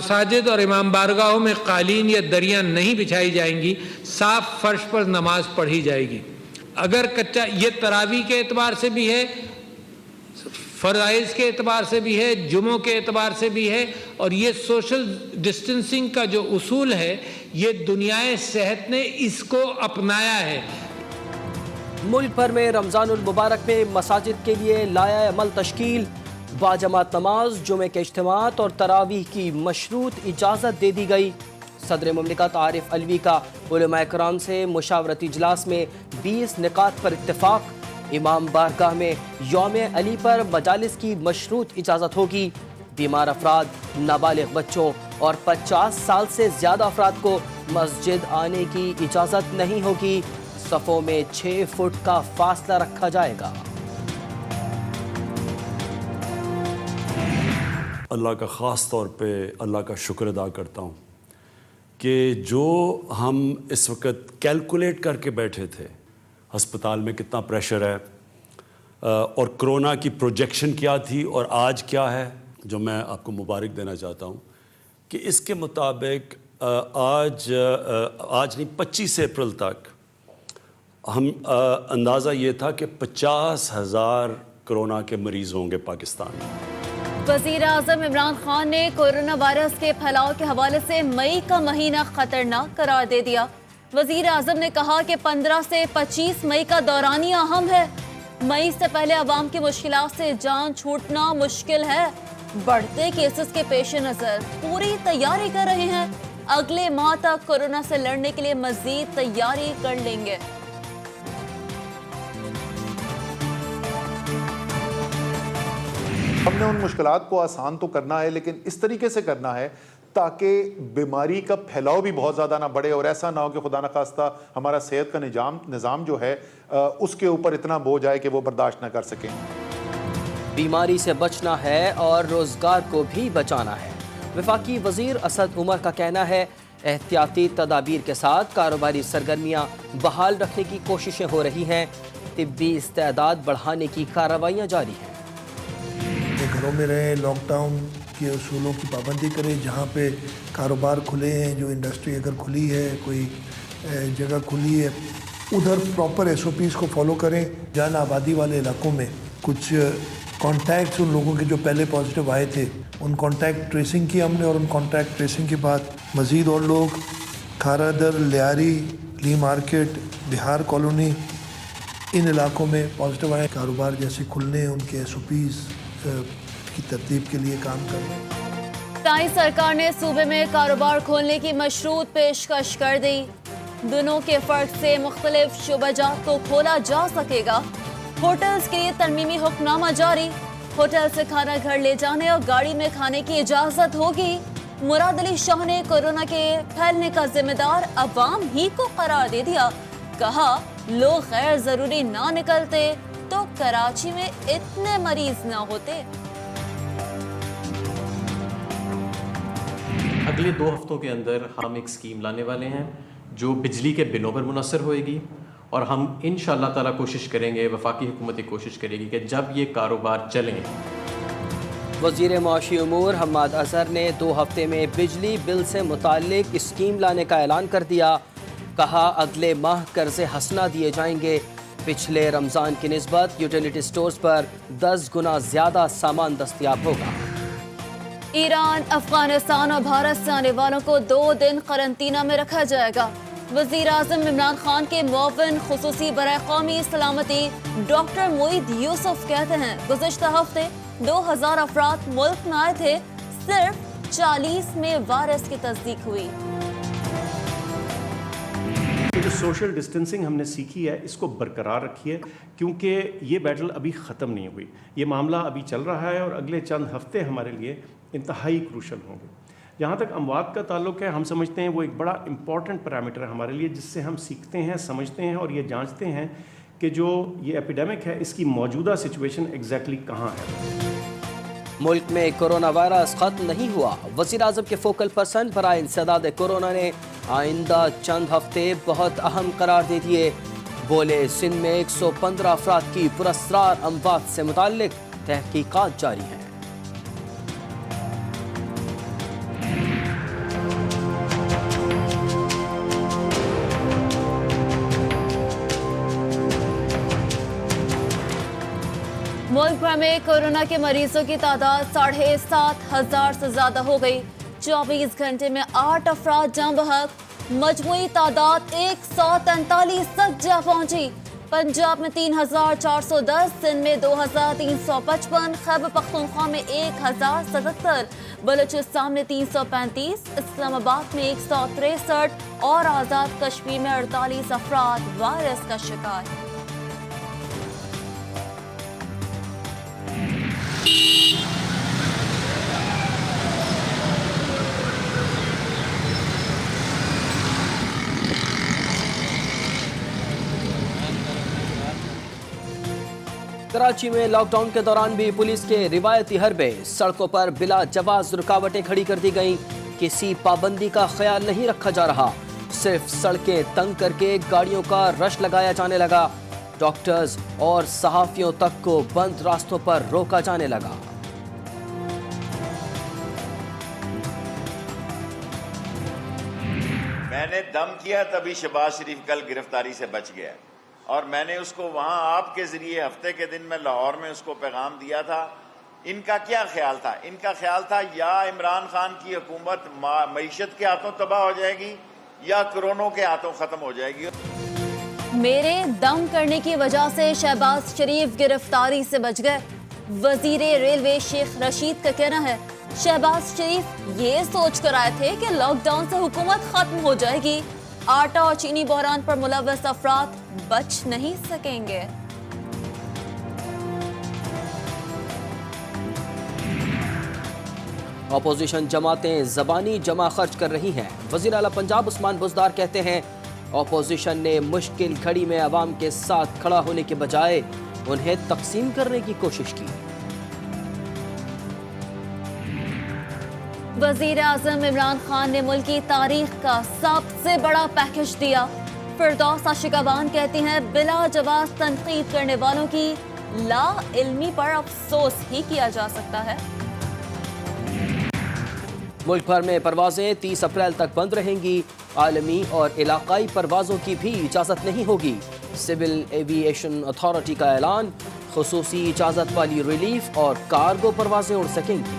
मसाजिद और इमाम बारगाहों में कालीन या दरियां नहीं बिछाई जाएंगी, साफ फर्श पर नमाज पढ़ी जाएगी। अगर कच्चा, ये तरावी के एतबार से भी है, फराइज के एतबार से भी है, जुमों के एतबार से भी है, और ये सोशल डिस्टेंसिंग का जो उसूल है, ये दुनियाए सेहत ने इसको अपनाया है। मुल्क भर में रमज़ानुल मुबारक में मसाजिद के लिए लाया अमल तश्कील, बाजमात नमाज, जुमे के इज्तिमात और तरावीह की मशरूत इजाज़त दे दी गई। सदर मुमलिकत आरिफ अलवी का उलमा इकराम से मुशावरती इजलास में 20 निकात पर इत्तेफाक। इमाम बारगाह में यौम अली पर मजालिस की मशरूत इजाज़त होगी। बीमार अफराद, नाबालिग बच्चों और 50 साल से ज़्यादा अफराद को मस्जिद आने की इजाज़त नहीं होगी। सफ़ों में 6 फुट का फासला रखा जाएगा। अल्लाह का ख़ास तौर पे अल्लाह का शुक्र अदा करता हूँ कि जो हम इस वक्त कैलकुलेट करके बैठे थे हस्पताल में कितना प्रेशर है और कोरोना की प्रोजेक्शन क्या थी और आज क्या है, जो मैं आपको मुबारक देना चाहता हूँ कि इसके मुताबिक आज नहीं 25 अप्रैल तक हम अंदाज़ा ये था कि 50,000 कोरोना के मरीज़ होंगे पाकिस्तान में। वज़ीर आज़म इमरान खान ने कोरोना वायरस के फैलाव के हवाले से मई का महीना खतरनाक करार दे दिया। वज़ीर आज़म ने कहा कि 15 से 25 मई का दौरानिया अहम है। मई से पहले अवाम की मुश्किलात से जान छूटना मुश्किल है। बढ़ते केसेस के पेश नज़र पूरी तैयारी कर रहे हैं। अगले माह तक कोरोना से लड़ने के लिए मज़ीद तैयारी कर लेंगे। हमने उन मुश्किलात को आसान तो करना है, लेकिन इस तरीके से करना है ताकि बीमारी का फैलाव भी बहुत ज़्यादा ना बढ़े और ऐसा ना हो कि खुदा न खास्ता हमारा सेहत का निज़ाम जो है उसके ऊपर इतना बोझ आए कि वो बर्दाश्त ना कर सकें। बीमारी से बचना है और रोज़गार को भी बचाना है। वफाकी वज़ीर असद उमर का कहना है एहतियाती तदाबीर के साथ कारोबारी सरगर्मियाँ बहाल रखने की कोशिशें हो रही हैं। तिब्बी इस्तेदाद बढ़ाने की कार्रवाइयाँ जारी हैं। घरों में रहे, लॉकडाउन के उसूलों की पाबंदी करें। जहाँ पे कारोबार खुले हैं, जो इंडस्ट्री अगर खुली है, कोई जगह खुली है, उधर प्रॉपर SOPs को फॉलो करें। जान आबादी वाले इलाकों में कुछ कॉन्टैक्ट्स उन लोगों के जो पहले पॉजिटिव आए थे, उन कॉन्टैक्ट ट्रेसिंग की हमने, और उन कॉन्टैक्ट ट्रेसिंग के बाद मज़ीद और लोग खारादर, लियारी, ली मार्केट, बिहार कॉलोनी, इन इलाकों में पॉजिटिव आए। कारोबार जैसे खुलने, उनके SOPs की तरतीब के लिए काम कर रहे हैं। ताई सरकार ने सूबे में कारोबार खोलने की मशरूत पेशकश कर दी। दिनों के फर्क से मुख्तलिफ शुबजात को खोला जा सकेगा। होटल्स के लिए तरमीमी हुक्मनामा जारी। होटल से खाना घर ले जाने और गाड़ी में खाने की इजाजत होगी। मुराद अली शाह ने कोरोना के फैलने का जिम्मेदार अवाम ही को करार दे दिया। कहा लोग गैर जरूरी ना निकलते तो कराची में इतने मरीज ना होते। अगले 2 हफ्तों के अंदर हम एक स्कीम लाने वाले हैं जो बिजली के बिलों पर मुनहसर होएगी, और हम इंशाअल्लाह ताला कोशिश करेंगे, वफाकी हुकूमत कोशिश करेगी कि जब ये कारोबार चलें। वज़ीर मुआशी उमूर हम्माद अज़हर ने 2 हफ्ते में बिजली बिल से मुताल्लिक स्कीम लाने का ऐलान कर दिया। कहा अगले माह कर्ज़े हसना दिए जाएंगे। पिछले रमज़ान की निस्बत यूटिलिटी स्टोर्स पर 10 गुना ज़्यादा सामान दस्तयाब होगा। ईरान, अफगानिस्तान और भारत से आने वालों को 2 दिन करंतना में रखा जाएगा। वज़ीर आज़म इमरान खान के मुअव्विन खुसूसी बराए कौमी सलामती डॉक्टर मोईद यूसुफ कहते हैं गुज़िश्ता हफ्ते 2000 अफराद मुल्क में आए थे, सिर्फ 40 में वायरस की तस्दीक हुई। जो सोशल डिस्टेंसिंग हमने सीखी है इसको बरकरार रखिए, क्योंकि ये बैटल अभी ख़त्म नहीं हुई। ये मामला अभी चल रहा है और अगले चंद हफ्ते हमारे लिए इंतहाई क्रूशल होंगे। जहाँ तक अमवात का ताल्लुक है, हम समझते हैं वो एक बड़ा इंपॉर्टेंट पैरामीटर है हमारे लिए, जिससे हम सीखते हैं, समझते हैं और ये जांचते हैं कि जो ये एपिडेमिक है इसकी मौजूदा सिचुएशन एग्जैक्टली कहाँ है। मुल्क में कोरोना वायरस खत्म नहीं हुआ। वज़ीर आज़म के फोकल पर्सन बराए इंसदाद कोरोना ने आइंदा चंद हफ्ते बहुत अहम करार दे दिए। बोले सिंध में 115 अफराद की पुरस्रार अमवात से मुताल्लिक तहकीकात जारी हैं। मुल्क भर में कोरोना के मरीजों की तादाद 7,500 से ज्यादा हो गई। 24 घंटे में 8 अफराद जान बहक, मजमूई तादाद 143 तक जा पहुंची। पंजाब में 3,410, सिंध में 2,355, खैबर पख्तूनख्वा में 1,077, बलूचिस्तान में 335, इस्लामाबाद में 163 और आज़ाद कश्मीर में 48 अफराद वायरस का शिकार। कराची में लॉकडाउन के दौरान भी पुलिस के रिवायती हरबे, सड़कों पर बिला जवाज रुकावटें खड़ी कर दी गईं। किसी पाबंदी का ख्याल नहीं रखा जा रहा, सिर्फ सड़कें तंग करके गाड़ियों का रश लगाया जाने लगा। डॉक्टर्स और सहाफियों तक को बंद रास्तों पर रोका जाने लगा। मैंने दम किया तभी शहबाज शरीफ कल गिरफ्तारी से बच गया, और मैंने उसको वहां आपके जरिए हफ्ते के दिन में लाहौर में उसको पैगाम दिया था। इनका क्या ख्याल था? इनका ख्याल था या इमरान खान की हुकूमत मईशत के हाथों तबाह हो जाएगी या कोरोना के हाथों खत्म हो जाएगी। मेरे दम करने की वजह से शहबाज शरीफ गिरफ्तारी से बच गए। वजीर रेलवे शेख रशीद का कहना है, शहबाज शरीफ ये सोच कर आए थे कि लॉकडाउन से हुकूमत खत्म हो जाएगी। आटा और चीनी बहरान पर मुलव्वस अफराद बच नहीं सकेंगे। अपोजिशन जमातें ज़बानी जमा खर्च कर रही हैं। वज़ीर आला पंजाब उस्मान बुज़दार कहते हैं, अपोजिशन ने मुश्किल घड़ी में अवाम के साथ खड़ा होने के बजाय उन्हें तकसीम करने की कोशिश की। वजीर आज़म इमरान खान ने मुल्क की तारीख का सबसे बड़ा पैकेज दिया। फिरदौस आशिकाबान कहती हैं, बिला जवाब तनकीद करने वालों की ला इल्मी पर अफसोस ही किया जा सकता है। मुल्क भर में परवाजें 30 अप्रैल तक बंद रहेंगी। आलमी और इलाकाई परवाजों की भी इजाज़त नहीं होगी। सिविल एविएशन अथॉरिटी का ऐलान, खुसूसी इजाज़त वाली रिलीफ और कार्गो परवाजें उड़ सकेंगी।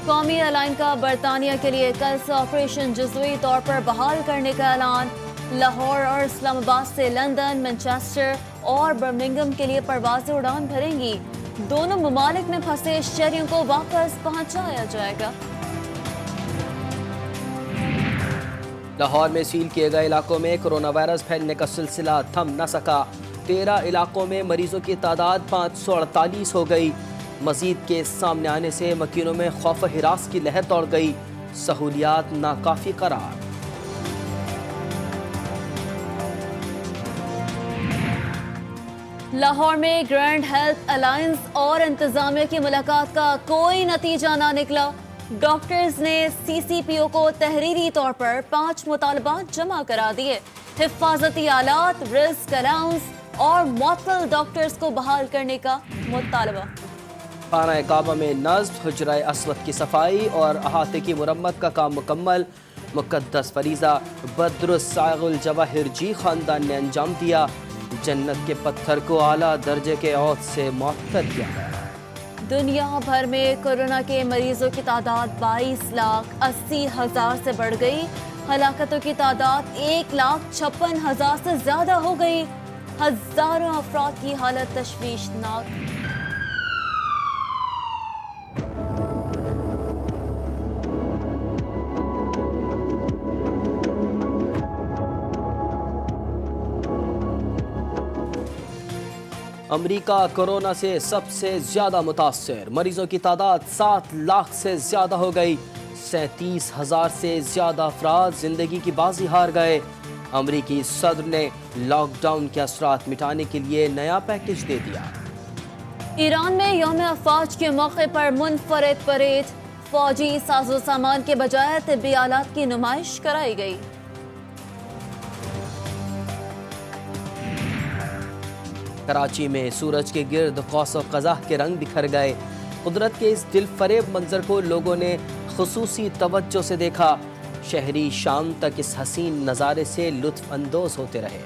कौमी एयरलाइन का बरतानिया के लिए कल से ऑपरेशन जुज़वी तौर पर बहाल करने का ऐलान। लाहौर और इस्लामाबाद से लंदन, मैनचेस्टर और बर्मिंघम के लिए परवाजें उड़ान भरेंगी। दोनों ममालिक में फंसे शहरियों को वापस पहुंचाया जाएगा। लाहौर में सील किए गए इलाकों में कोरोना वायरस फैलने का सिलसिला थम न सका। 13 इलाकों में मरीजों की तादाद 548 हो गई। मजीद के सामने आने से मकीनों में खौफ हिरास की लहर दौड़ गई। सहूलियात नाकाफी करार। लाहौर में ग्रैंड हेल्थ अलायंस और इंतजामिया की मुलाकात का कोई नतीजा ना निकला। डॉक्टर्स ने CCPO को तहरीरी तौर पर 5 मुतालबात जमा करा दिए। हिफाजती आलात, रिस्क अलाउंस और मुअत्तल डॉक्टर्स को बहाल करने का मुतालबा। खाना काबा में नज़्म, हुजरा अस्वद की सफाई और अहाते की मुरम्मत का काम मुकम्मल। मुक़द्दस फरीज़ा बद्रुस्सागुल जवाहिर जी खानदान ने अंजाम दिया। जन्नत के पत्थर को आला दर्जे के औद से मुअत्तर किया गया। दुनिया भर में कोरोना के मरीजों की तादाद 22,80,000 से बढ़ गई। हलाकतों की तादाद 1,56,000 से ज्यादा हो गई। हजारों अफराद की हालत तशवीशनाक। अमेरिका कोरोना से सबसे ज्यादा मुतासर। मरीजों की तादाद 7 लाख से ज्यादा हो गई। 37,000 से ज्यादा अफराद जिंदगी की बाजी हार गए। अमेरिकी सदर ने लॉकडाउन के असरात मिटाने के लिए नया पैकेज दे दिया। ईरान में यौम अफवाज के मौके पर मुनफरद परेड, फौजी साजो सामान के बजाय तिब्बी आलात की नुमाइश कराई गई। कराची में सूरज के गिर्द कौस व कज़ाह के रंग बिखर गए। कुदरत के इस दिलफरेब मंजर को लोगों ने खुसूसी तवज्जो से देखा। शहरी शाम तक इस हसीन नज़ारे से लुत्फ अंदोज होते रहे।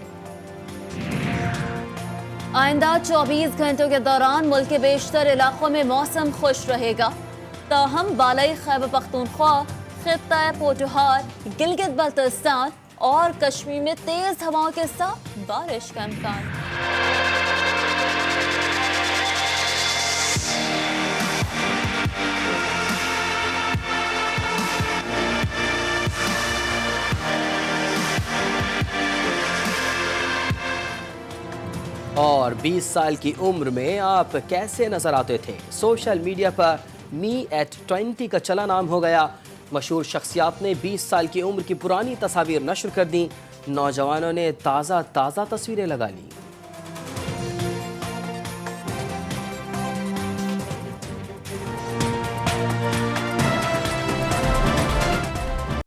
آئندہ 24 گھنٹوں کے دوران ملک کے بیشتر علاقوں میں موسم خوش رہے گا، تاہم بالائی خیبر پختونخوا، خطہ پوٹوہار، گلگت بلتستان اور کشمیر میں تیز ہواؤں کے ساتھ بارش کا امکان۔ اور 20 سال کی عمر میں آپ کیسے نظر آتے تھے؟ سوشل میڈیا پر me@20 کا چلن عام ہو گیا۔ مشہور شخصیات نے 20 سال کی عمر کی پرانی تصاویر نشر کر دیں۔ نوجوانوں نے تازہ تصویریں لگا لیں۔